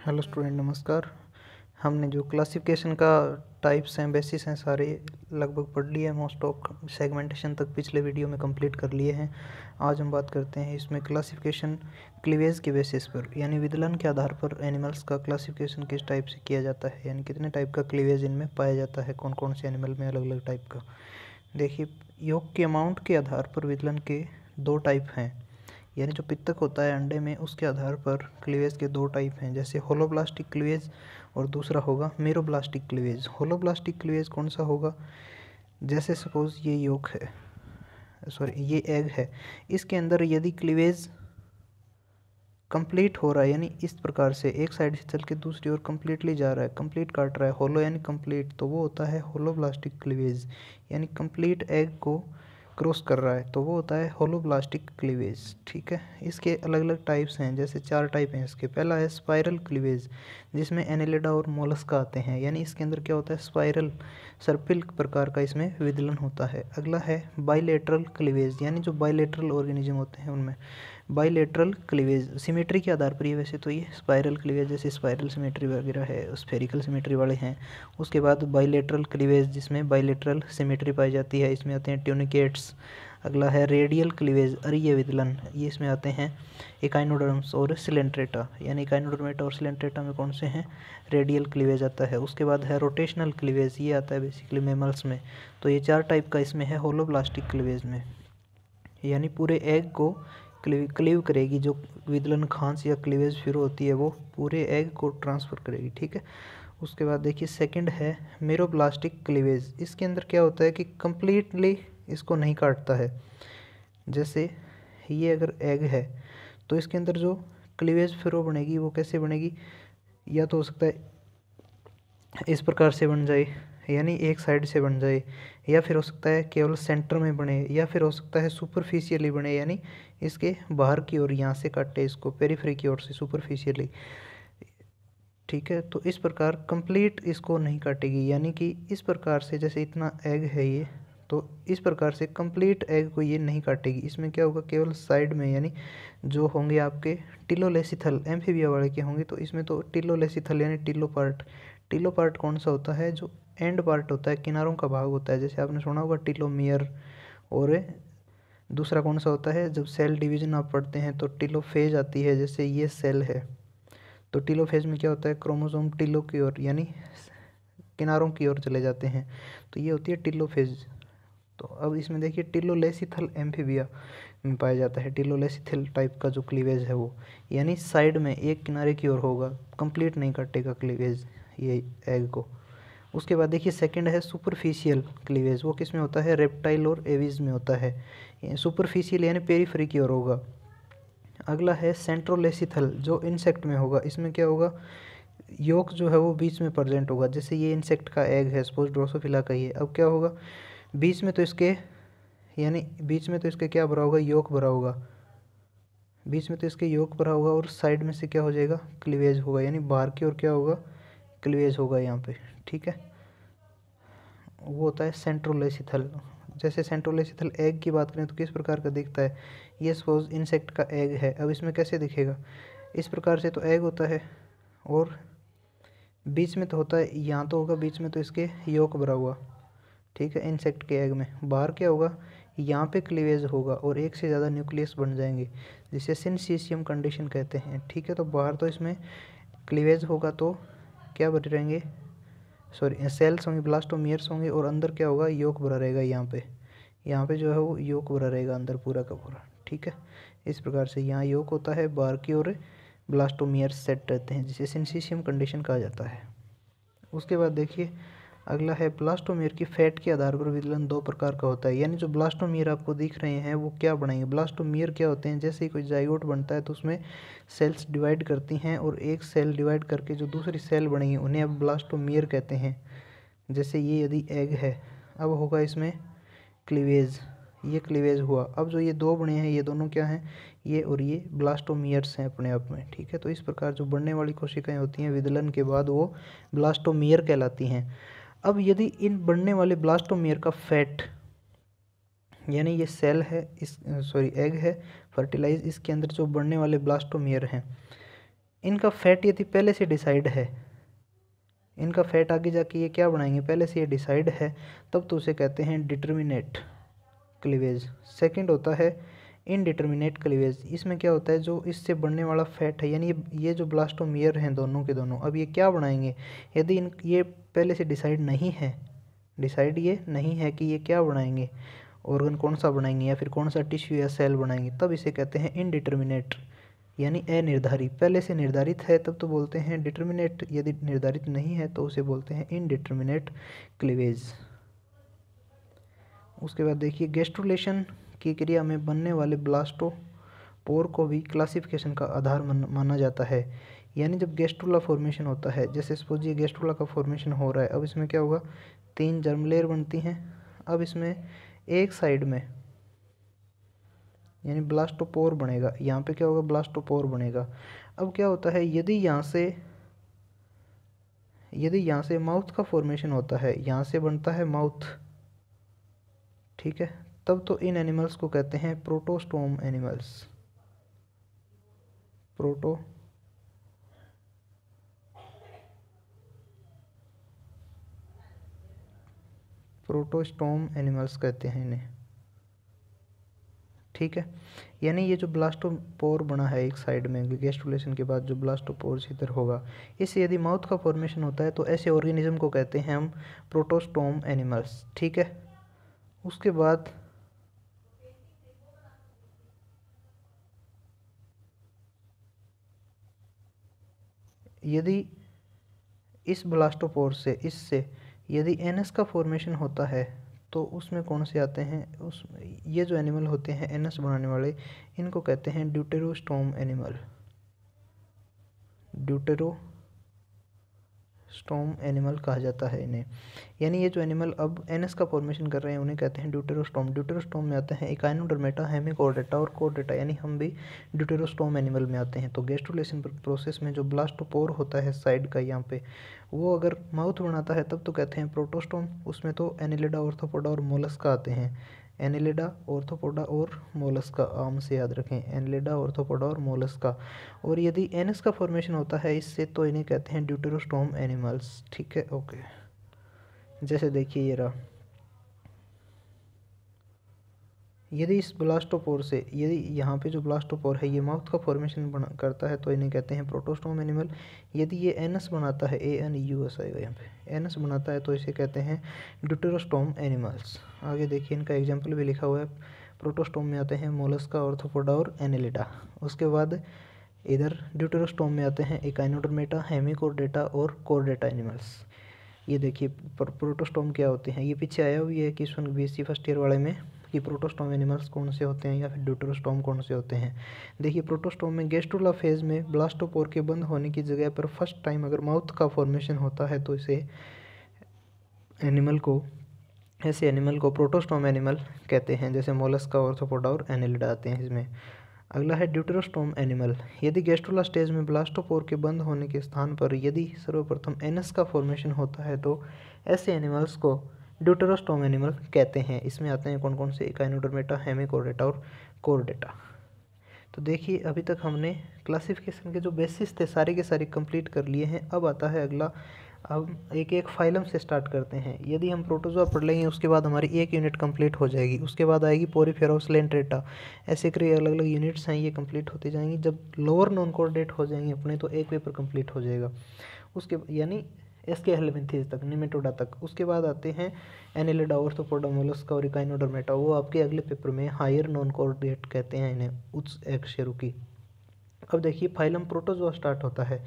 Hello student, नमस्कार। हमने जो क्लासिफिकेशन का टाइप्स हैं, बेसिस हैं, सारे लगभग पढ़ लिए हैं। मोस्ट ऑफ सेगमेंटेशन तक पिछले वीडियो में कंप्लीट कर लिए हैं। आज हम बात करते हैं इसमें क्लासिफिकेशन क्लीवेज के बेसिस पर, यानी विदलन के आधार पर एनिमल्स का क्लासिफिकेशन किस टाइप से किया जाता है, यानी कितने टाइप का क्लीवेज इनमें पाया जाता है, कौन कौन से एनिमल में अलग अलग टाइप का। देखिए, योग के अमाउंट के आधार पर विदलन के दो टाइप हैं, यानी जो पित्तक होता है अंडे में, उसके आधार पर क्लीवेज के दो टाइप हैं, जैसे होलोब्लास्टिक क्लीवेज और दूसरा होगा मेरोब्लास्टिक क्लीवेज। होलोब्लास्टिक क्लीवेज कौन सा होगा? जैसे सपोज ये योक है, ये एग है, इसके अंदर यदि क्लीवेज कंप्लीट हो रहा है, यानी इस प्रकार से एक साइड से चल के दूसरी ओर कंप्लीटली जा रहा है, कंप्लीट काट रहा है, होलो यानी कंप्लीट, तो वो होता है होलोब्लास्टिक क्लीवेज। यानी कंप्लीट एग को क्रॉस कर रहा है तो वो होता है होलोब्लास्टिक क्लीवेज। ठीक है, इसके अलग अलग टाइप्स हैं, जैसे 4 टाइप हैं इसके। पहला है स्पाइरल क्लीवेज, जिसमें एनेलिडा और मोलस्का आते हैं, यानी इसके अंदर क्या होता है, स्पाइरल सर्पिल प्रकार का इसमें विदलन होता है। अगला है बाइलेटरल क्लीवेज, यानी जो बाइलेटरल ऑर्गेनिज्म होते हैं उनमें बाइलेटरल क्लीवेज। सिमेट्री के आधार पर ये, वैसे तो ये स्पाइरल क्लीवेज जैसे स्पाइरल सिमेट्री वगैरह है, स्फेरिकल सिमेट्री वाले हैं। उसके बाद बाइलेटरल क्लीवेज, जिसमें बाइलेटरल सिमेट्री पाई जाती है, इसमें आते हैं ट्यूनिकेट्स। अगला है रेडियल क्लीवेज, अरीय विदलन, ये इसमें आते हैं इकाइनोडर्म्स और सिलेंट्रेटा, यानी इकाइनोडर्मेटा और सिलेंट्रेटा में कौन से हैं, रेडियल क्लीवेज आता है। उसके बाद है रोटेशनल क्लीवेज, ये आता है बेसिकली मैमल्स में। तो ये 4 टाइप का इसमें है होलोब्लास्टिक क्लीवेज में, यानी पूरे एग को क्लीव करेगी, जो विदलन खांस या क्लीवेज फिर होती है वो पूरे एग को ट्रांसफ़र करेगी। ठीक है, उसके बाद देखिए सेकंड है मेरोब्लास्टिक क्लीवेज। इसके अंदर क्या होता है कि कंप्लीटली इसको नहीं काटता है। जैसे ये अगर एग है तो इसके अंदर जो क्लीवेज फिर बनेगी वो कैसे बनेगी, या तो हो सकता है इस प्रकार से बन जाए, यानी एक साइड से बन जाए, या फिर हो सकता है केवल सेंटर में बने, या फिर हो सकता है सुपरफिशियली बने, यानी इसके बाहर की ओर यहाँ से काटे इसको, पेरिफेरी की ओर से सुपरफिशियली। ठीक है, तो इस प्रकार कंप्लीट इसको नहीं काटेगी, यानी कि इस प्रकार से जैसे इतना एग है ये, तो इस प्रकार से कंप्लीट एग को ये नहीं काटेगी। इसमें क्या होगा, केवल साइड में, यानी जो होंगे आपके टिलोलेसिथल एम्फीबिया वाले के होंगे, तो इसमें तो टिलोलेसिथल यानी टिलो पार्ट। टिलो पार्ट कौन सा होता है, जो एंड पार्ट होता है, किनारों का भाग होता है, जैसे आपने सुना होगा टिलोमियर। और दूसरा कौन सा होता है, जब सेल डिवीजन आप पढ़ते हैं तो टिलोफेज आती है, जैसे ये सेल है तो टिलोफेज में क्या होता है, क्रोमोसोम टिलो की ओर यानी किनारों की ओर चले जाते हैं, तो ये होती है टिलोफेज। तो अब इसमें देखिए टिलोलेसिथल एम्फीबिया में पाया जाता है, टिलोलेसिथल टाइप का जो क्लीवेज है वो, यानी साइड में एक किनारे की ओर होगा, कंप्लीट नहीं काटेगा क्लीवेज ये एग को। उसके बाद देखिए सेकंड है सुपरफिशियल क्लीवेज, वो किस में होता है, रेप्टाइल और एविज में होता है। सुपरफिशियल यानी पेरीफ्री की ओर होगा। अगला है सेंट्रोलेसिथल, जो इंसेक्ट में होगा, इसमें क्या होगा, योक जो है वो बीच में प्रेजेंट होगा, जैसे ये इंसेक्ट का एग है, सपोज ड्रोसोफिला का ये, अब क्या होगा, बीच में तो इसके, यानी बीच में तो इसके क्या भरा होगा, योक भरा होगा, बीच में तो इसके योक भरा होगा, और साइड में से क्या हो जाएगा, क्लीवेज होगा, यानी बाहर की ओर क्या होगा, क्लीवेज होगा यहाँ पे। ठीक है, वो होता है सेंट्रोलेसिथल। जैसे सेंट्रोलेसिथल एग की बात करें तो किस प्रकार का दिखता है, ये सपोज इंसेक्ट का एग है, अब इसमें कैसे दिखेगा, इस प्रकार से तो एग होता है, और बीच में तो होता है, यहाँ तो होगा बीच में तो इसके योक भरा हुआ। ठीक है, इंसेक्ट के एग में बाहर क्या होगा, यहाँ पे क्लीवेज होगा और एक से ज़्यादा न्यूक्लियस बन जाएंगे, जिसे सिनसीशियम कंडीशन कहते हैं। ठीक है, तो बाहर तो इसमें क्लीवेज होगा तो क्या बने रहेंगे, सेल्स होंगे, ब्लास्टोमियर्स होंगे, और अंदर क्या होगा, योक भरा रहेगा, यहाँ पे जो है वो योक भरा रहेगा अंदर पूरा का पूरा। ठीक है, इस प्रकार से यहाँ योक होता है, बाहर की ओर ब्लास्टोमियर्स सेट रहते हैं, जिसे सिनसीशियम कंडीशन कहा जाता है। उसके बाद देखिए अगला है ब्लास्टोमियर की फैट के आधार पर विदलन 2 प्रकार का होता है, यानी जो ब्लास्टोमियर आपको दिख रहे हैं वो क्या बनाएंगे, ब्लास्टोमियर क्या होते हैं, जैसे ही कोई जाइगोट बनता है तो उसमें सेल्स डिवाइड करती हैं, और एक सेल डिवाइड करके जो दूसरी सेल बनेगी उन्हें अब ब्लास्टोमियर कहते हैं। जैसे ये यदि एग है, अब होगा इसमें क्लीवेज, ये क्लीवेज हुआ, अब जो ये 2 बने हैं ये दोनों क्या हैं, ये और ये ब्लास्टोमियर्स हैं अपने आप में। ठीक है, तो इस प्रकार जो बढ़ने वाली कोशिकाएं होती हैं विदलन के बाद वो ब्लास्टोमियर कहलाती हैं। अब यदि इन बढ़ने वाले ब्लास्टोमियर का फैट, यानी ये सेल है, एग है फर्टिलाइज, इसके अंदर जो बढ़ने वाले ब्लास्टोमियर हैं इनका फैट यदि पहले से डिसाइड है, इनका फैट आगे जाके ये क्या बनाएंगे, पहले से ये डिसाइड है, तब तो उसे कहते हैं डिटर्मिनेट क्लीवेज। सेकंड होता है इनडिटर्मिनेट क्लीवेज। इसमें क्या होता है, जो इससे बनने वाला फैट है, यानी ये जो ब्लास्टोमियर हैं दोनों के दोनों, अब ये क्या बनाएंगे, यदि ये पहले से डिसाइड नहीं है, डिसाइड ये नहीं है कि ये क्या बनाएंगे, ऑर्गन कौन सा बनाएंगे या फिर कौन सा टिश्यू या सेल बनाएंगे, तब इसे कहते हैं इनडिटर्मिनेट, यानी अनिर्धारित। पहले से निर्धारित है तब तो बोलते हैं डिटर्मिनेट, यदि निर्धारित नहीं है तो उसे बोलते हैं इनडिटर्मिनेट क्लीवेज। उसके बाद देखिए गैस्ट्रुलेशन की क्रिया में बनने वाले ब्लास्टोपोर को भी क्लासिफिकेशन का आधार माना जाता है। यानी जब गैस्ट्रुला फॉर्मेशन होता है, जैसे सपोज ये गैस्ट्रुला का फॉर्मेशन हो रहा है, अब इसमें क्या होगा, 3 जर्म लेयर बनती हैं। अब इसमें एक साइड में यानी ब्लास्टोपोर बनेगा, यहाँ पे क्या होगा, ब्लास्टोपोर बनेगा। अब क्या होता है, यदि यहाँ से माउथ का फॉर्मेशन होता है, यहाँ से बनता है माउथ, ठीक है, तब तो इन एनिमल्स को कहते हैं प्रोटोस्टोम एनिमल्स। प्रोटोस्टोम एनिमल्स कहते हैं इन्हें, ठीक है। यानी ये जो ब्लास्टोपोर बना है एक साइड में, गैस्ट्रुलेशन के बाद जो ब्लास्टोपोर इधर होगा, इससे यदि माउथ का फॉर्मेशन होता है तो ऐसे ऑर्गेनिज्म को कहते हैं हम प्रोटोस्टोम एनिमल्स, ठीक है। उसके बाद यदि इस ब्लास्टोपोर से, इससे यदि एनस का फॉर्मेशन होता है तो उसमें कौन से आते हैं, उस ये जो एनिमल होते हैं एनस बनाने वाले, इनको कहते हैं ड्यूटेरोस्टोम एनिमल। ड्यूटेरोस्टोम एनिमल कहा जाता है इन्हें। यानी ये जो एनिमल अब एनस का फॉर्मेशन कर रहे हैं उन्हें कहते हैं ड्यूटेरोस्टोम। ड्यूटेरोस्टोम में आते हैं इकाइनोडर्मेटा, हेमिकोर्डेटा और कोर्डेटा, यानी हम भी ड्यूटेरोस्टोम एनिमल में आते हैं। तो गैस्ट्रुलेशन प्रोसेस में जो ब्लास्टोपोर होता है साइड का यहाँ पे, वो अगर माउथ बनाता है तब तो कहते हैं प्रोटोस्टोम। उसमें तो एनिलिडा, ऑर्थोपोडा और मोलस्का आते हैं। एनिलिडा, ऑर्थोपोडा और मोलस्का, आम से याद रखें, एनिलिडा, ऑर्थोपोडा और मोलस्का। और यदि एनस का फॉर्मेशन होता है इससे तो इन्हें कहते हैं ड्यूटेरोस्टोम एनिमल्स, ठीक है, ओके। जैसे देखिए ये रहा, यदि इस ब्लास्टोपोर से, यदि यहाँ पे जो ब्लास्टोपोर है ये माउथ का फॉर्मेशन करता है तो इन्हें कहते हैं प्रोटोस्टोम एनिमल। यदि ये एनस बनाता है, ANUS आएगा यहाँ पे, एनस बनाता है तो इसे कहते हैं ड्यूटेरोस्टोम एनिमल्स। आगे देखिए इनका एग्जाम्पल भी लिखा हुआ है। प्रोटोस्टोम में आते हैं मोलस्का, ऑर्थोपोडा और एनिलिडा। उसके बाद इधर ड्यूटेरोस्टोम में आते हैं इकाइनोडर्मेटा, हेमिकोर्डेटा और कोर्डेटा एनिमल्स। ये देखिए प्रोटोस्टोम क्या होते हैं, ये पीछे आया हुआ है क्वेश्चन BSc फर्स्ट ईयर वाले में कि प्रोटोस्टोम एनिमल्स कौन से होते हैं या फिर ड्यूटेरोस्टोम कौन से होते हैं। देखिए प्रोटोस्टोम में गैस्ट्रुला फेज में ब्लास्टोपोर के बंद होने की जगह पर फर्स्ट टाइम अगर माउथ का फॉर्मेशन होता है तो इसे एनिमल को, ऐसे एनिमल को प्रोटोस्टोम एनिमल कहते हैं। जैसे मोलस्का, ऑर्थोपोडा और एनिलिडा आते हैं इसमें। अगला है ड्यूटेरोस्टोम एनिमल। यदि गैस्ट्रुला स्टेज में ब्लास्टोपोर के बंद होने के स्थान पर यदि सर्वप्रथम एनस का फॉर्मेशन होता है तो ऐसे एनिमल्स को ड्यूटेरोस्टोम एनिमल कहते हैं। इसमें आते हैं कौन कौन से, इकाइनोडर्मेटा, हेमिकोर्डेटा और कोर्डेटा। तो देखिए अभी तक हमने क्लासिफिकेशन के जो बेसिस थे सारे के सारे कंप्लीट कर लिए हैं। अब आता है अगला, अब एक एक फाइलम से स्टार्ट करते हैं। यदि हम प्रोटोजोआ पढ़ लेंगे उसके बाद हमारी एक यूनिट कंप्लीट हो जाएगी। उसके बाद आएगी पोरीफेरा, लेंट्रेटा, ऐसे कई अलग अलग यूनिट्स हैं, ये कंप्लीट होती जाएंगी। जब लोअर नॉन कोऑर्डिनेट हो जाएंगे अपने तो एक पेपर कंप्लीट हो जाएगा। उसके यानी एसके हेलमिंथेस तक, निमेटोडा तक। उसके बाद आते हैं एनिलिडा, ऑर्थोपोडा, मोलस्का और इकाइनोडर्मेटा, वो आपके अगले पेपर में हायर नॉन कोऑर्डिनेट कहते हैं इन्हें, उच्च एकशेरुकी। अब देखिए फाइलम प्रोटोजोआ स्टार्ट होता है।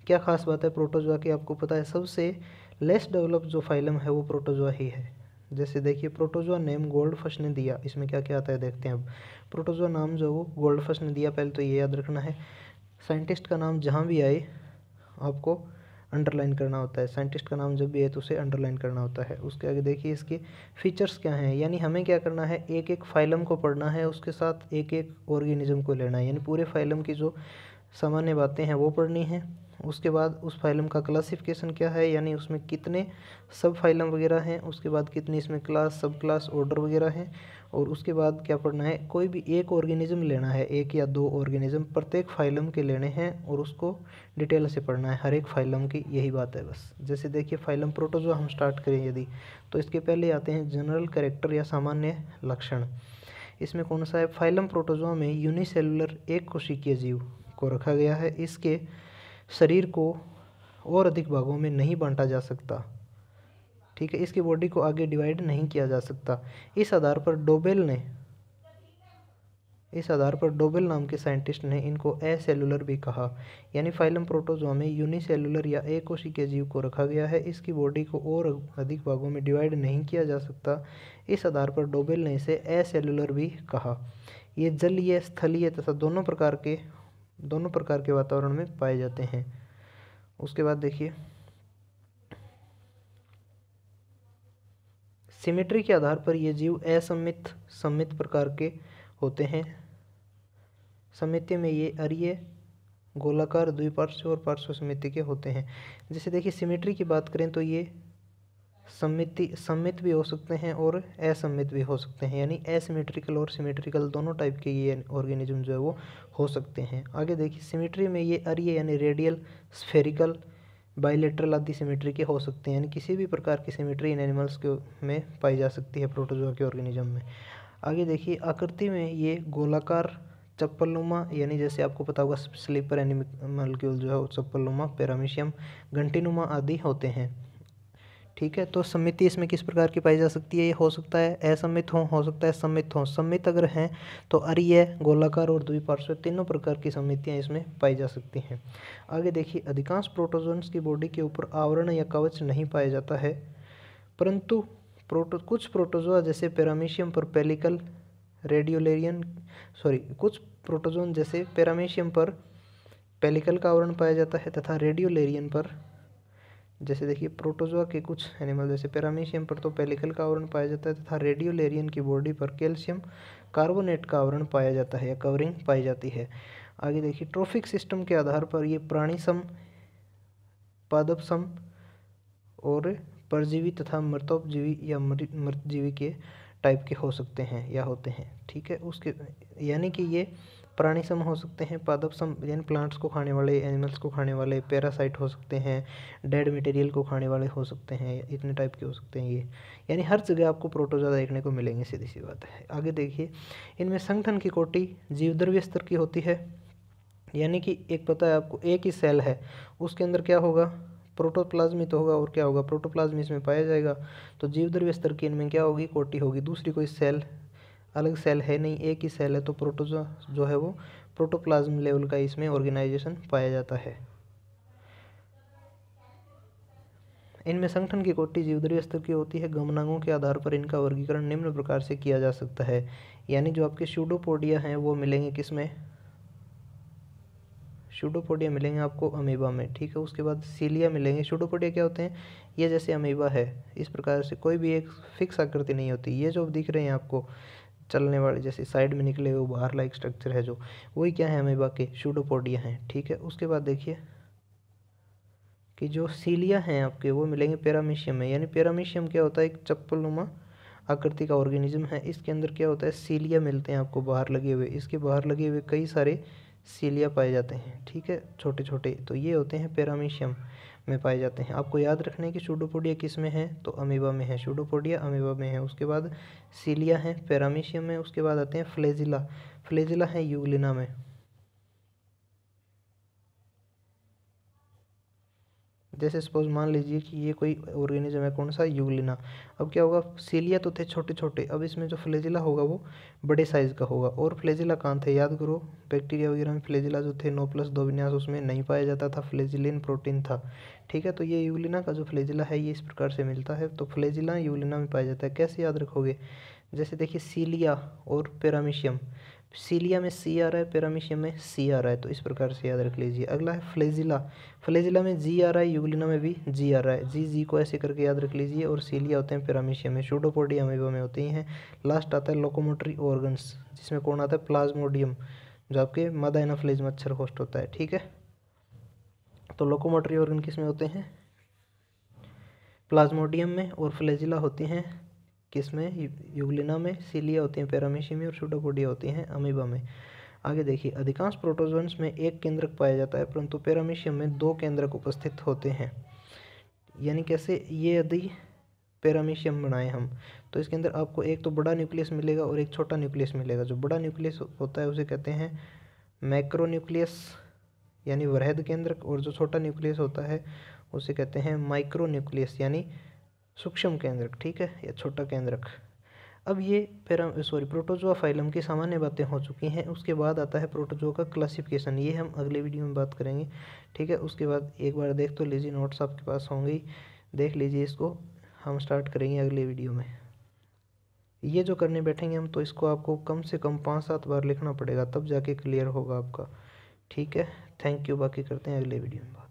क्या खास बात है प्रोटोजोआ की, आपको पता है सबसे लेस डेवलप जो फाइलम है वो प्रोटोजोआ ही है। जैसे देखिए प्रोटोजोआ नेम गोल्डफिश ने दिया, इसमें क्या क्या आता है देखते हैं। अब प्रोटोजोआ नाम जो वो गोल्डफिश ने दिया, पहले तो ये याद रखना है। साइंटिस्ट का नाम जहाँ भी आए आपको अंडरलाइन करना होता है, साइंटिस्ट का नाम जब भी आए तो उसे अंडरलाइन करना होता है। उसके आगे देखिए इसके फीचर्स क्या हैं, यानी हमें क्या करना है, एक एक फाइलम को पढ़ना है, उसके साथ एक एक ऑर्गेनिज्म को लेना है, यानी पूरे फाइलम की जो सामान्य बातें हैं वो पढ़नी है। उसके बाद उस फाइलम का क्लासिफिकेशन क्या है, यानी उसमें कितने सब फाइलम वगैरह हैं, उसके बाद कितनी इसमें क्लास, सब क्लास, ऑर्डर वगैरह हैं, और उसके बाद क्या पढ़ना है, कोई भी एक ऑर्गेनिज्म लेना है, एक या दो ऑर्गेनिज्म प्रत्येक फाइलम के लेने हैं और उसको डिटेल से पढ़ना है हर एक फाइलम की, यही बात है बस। जैसे देखिए फाइलम प्रोटोजोआ हम स्टार्ट करें यदि, तो इसके पहले आते हैं जनरल कैरेक्टर या सामान्य लक्षण। इसमें कौन सा है, फाइलम प्रोटोजोआ में यूनिसेलुलर एक कोशिकीय जीव को रखा गया है। इसके शरीर को और अधिक भागों में नहीं बांटा जा सकता, ठीक है, इसकी बॉडी को आगे डिवाइड नहीं किया जा सकता। इस आधार पर डोबेल नाम के साइंटिस्ट ने इनको एसेलुलर भी कहा। यानी फाइलम प्रोटोजोआ में यूनिसेलुलर या एक कोशिकीय जीव को रखा गया है, इसकी बॉडी को और अधिक भागों में डिवाइड नहीं किया जा सकता। इस आधार पर डोबेल ने इसे एसेलुलर भी कहा। ये जलीय, स्थलीय तथा दोनों प्रकार के वातावरण में पाए जाते हैं। उसके बाद देखिए सिमेट्री के आधार पर ये जीव असममित, सममित प्रकार के होते हैं। सममितीय में ये अरीय, गोलाकार, द्विपार्श्व और पार्श्व समिति के होते हैं। जैसे देखिए सिमेट्री की बात करें तो ये सममित भी हो सकते हैं और असममित भी हो सकते हैं, यानी एसिमेट्रिकल और सिमेट्रिकल दोनों टाइप के ये ऑर्गेनिज्म जो है वो हो सकते हैं। आगे देखिए सिमेट्री में ये अरीय यानी रेडियल, स्फेरिकल, बाइलेटरल आदि सिमेट्री के हो सकते हैं, यानी किसी भी प्रकार की सिमेट्री इन एनिमल्स के में पाई जा सकती है प्रोटोजोआ के ऑर्गेनिज्म में। आगे देखिए आकृति में ये गोलाकार, चप्पलनुमा, यानी जैसे आपको पता होगा स्लीपर एनिमल जो है वो चप्पलनुमा, पैरामीशियम, घंटीनुमा आदि होते हैं, ठीक है। तो समिति इसमें किस प्रकार की पाई जा सकती है, ये हो सकता है असममित हो सकता है सम्मित हो। सम्मित अगर हैं तो अरीय, गोलाकार और द्विपार्श्व तीनों प्रकार की समितियाँ इसमें पाई जा सकती हैं। आगे देखिए अधिकांश प्रोटोजोन्स की बॉडी के ऊपर आवरण या कवच नहीं पाया जाता है, परंतु कुछ प्रोटोजोआ जैसे पैरामीशियम पर पेलिकल, कुछ प्रोटोजोन जैसे पैरामीशियम पर पेलिकल का आवरण पाया जाता है तथा रेडियोलेरियन पर, जैसे देखिए प्रोटोजोआ के कुछ एनिमल जैसे पैरामीशियम पर तो पेलिकल का आवरण पाया जाता है तथा रेडियोलेरियन की बॉडी पर कैल्शियम कार्बोनेट का आवरण पाया जाता है या कवरिंग पाई जाती है। आगे देखिए ट्रोफिक सिस्टम के आधार पर ये प्राणी सम, पादप सम और परजीवी तथा मृतोपजीवी या मृतजीवी के टाइप के हो सकते हैं या होते हैं, ठीक है। उसके यानी कि ये प्राणी सम हो सकते हैं, पादप सम यानी प्लांट्स को खाने वाले, एनिमल्स को खाने वाले, पैरासाइट हो सकते हैं, डेड मटेरियल को खाने वाले हो सकते हैं, इतने टाइप के हो सकते हैं ये। यानी हर जगह आपको प्रोटोजोआ देखने को मिलेंगे, सीधी सी बात है। आगे देखिए इनमें संगठन की कोटि जीवद्रव्य स्तर की होती है, यानी कि एक पता है आपको, एक ही सेल है उसके अंदर क्या होगा, प्रोटोप्लाज्म ही तो होगा और क्या होगा, प्रोटोप्लाज्म इसमें पाया जाएगा। तो जीवद्रव्य स्तर की इनमें क्या होगी, कोटि होगी। दूसरी कोई सेल, अलग सेल है नहीं, एक ही सेल है, तो प्रोटोजोआ जो है वो प्रोटोप्लाज्म लेवल का इसमें ऑर्गेनाइजेशन पाया जाता है। इनमें संगठन की कोटि जीवद्रव्य स्तर की होती है। गमनांगों के आधार पर इनका वर्गीकरण निम्न प्रकार से किया जा सकता है, यानी जो आपके स्यूडोपोडिया हैं वो मिलेंगे किसमें, स्यूडोपोडिया मिलेंगे आपको अमीबा में, ठीक है। उसके बाद सीलिया मिलेंगे। स्यूडोपोडिया क्या होते हैं, ये जैसे अमीबा है इस प्रकार से कोई भी एक फिक्स आकृति नहीं होती। ये जो दिख रहे हैं आपको चलने वाले जैसे साइड में निकले हुए बाहर लाइक स्ट्रक्चर है जो, वही क्या है अमीबा के स्यूडोपोडिया हैं, ठीक है। उसके बाद देखिए कि जो सीलिया हैं आपके वो मिलेंगे पैरामीशियम में, यानी पैरामीशियम क्या होता है, एक चप्पलनुमा आकृति का ऑर्गेनिज्म है। इसके अंदर क्या होता है, सीलिया मिलते हैं आपको बाहर लगे हुए, इसके बाहर लगे हुए कई सारे सीलिया पाए जाते हैं, ठीक है, छोटे छोटे। तो ये होते हैं पैरामीशियम में पाए जाते हैं। आपको याद रखना है कि स्यूडोपोडिया किस में है, तो अमीबा में है, स्यूडोपोडिया अमीबा में है। उसके बाद सीलिया है पैरामीशियम में। उसके बाद आते हैं फ्लेजिला, फ्लेजिला है यूग्लिना में। जैसे सपोज मान लीजिए कि ये कोई ऑर्गेनिज्म है, कौन सा, यूग्लिना। अब क्या होगा, सीलिया तो थे छोटे छोटे, अब इसमें जो फ्लेजिला होगा वो बड़े साइज़ का होगा। और फ्लेजिला कहाँ थे, याद करो, बैक्टीरिया वगैरह में फ्लेजिला जो थे 9+2 विन्यास उसमें नहीं पाया जाता था, फ्लेजिलिन प्रोटीन था, ठीक है। तो ये यूग्लिना का जो फ्लेजिला है ये इस प्रकार से मिलता है। तो फ्लेजिला यूग्लिना में पाया जाता है। कैसे याद रखोगे, जैसे देखिए सीलिया और पैरामीशियम, सीलिया में सी आ रहा है, पैरामीशियम में सी आ रहा है, तो इस प्रकार से याद रख लीजिए। अगला है फ्लेजिला, फ्लेजिला में जी आ रहा है, यूग्लिना में भी जी आ रहा है, जी जी को ऐसे करके याद रख लीजिए। और सीलिया होते हैं पैरामीशियम में, स्यूडोपोडिया अमीबा में होती हैं। लास्ट आता है लोकोमोटरी ऑर्गन्स, जिसमें कौन आता है, प्लाज्मोडियम, जो आपके मादा एनाफ्लेज मच्छर होस्ट होता है, ठीक है। तो लोकोमोटरी ऑर्गन किस में होते हैं, प्लाज्मोडियम में, और फ्लेजिला होती हैं किसमें? यूग्लिना में सिलिया होती हैं, पैरामीशियम में, और सूडोपोडिया होती हैं अमीबा में। आगे देखिए, अधिकांश प्रोटोजोन्स में एक केंद्रक पाया जाता है, परंतु पैरामीशियम में 2 केंद्रक उपस्थित होते हैं। यानी कैसे? ये यदि पैरामीशियम बनाए हम, तो इसके अंदर आपको एक तो बड़ा न्यूक्लियस मिलेगा और एक छोटा न्यूक्लियस मिलेगा। जो बड़ा न्यूक्लियस होता है उसे कहते हैं मैक्रोन्यूक्लियस यानी वृहद केंद्रक, और जो छोटा न्यूक्लियस होता है उसे कहते हैं माइक्रोन्यूक्लियस यानी सूक्ष्म केंद्रक, ठीक है, या छोटा केंद्रक। अब ये प्रोटोजोआ फाइलम की सामान्य बातें हो चुकी हैं। उसके बाद आता है प्रोटोजोआ का क्लासिफिकेशन, ये हम अगले वीडियो में बात करेंगे, ठीक है। उसके बाद एक बार देख तो लीजिए, नोट्स आपके पास होंगे ही, देख लीजिए इसको। हम स्टार्ट करेंगे अगले वीडियो में। ये जो करने बैठेंगे हम, तो इसको आपको कम से कम 5-7 बार लिखना पड़ेगा, तब जाके क्लियर होगा आपका, ठीक है। थैंक यू, बाकी करते हैं अगले वीडियो में।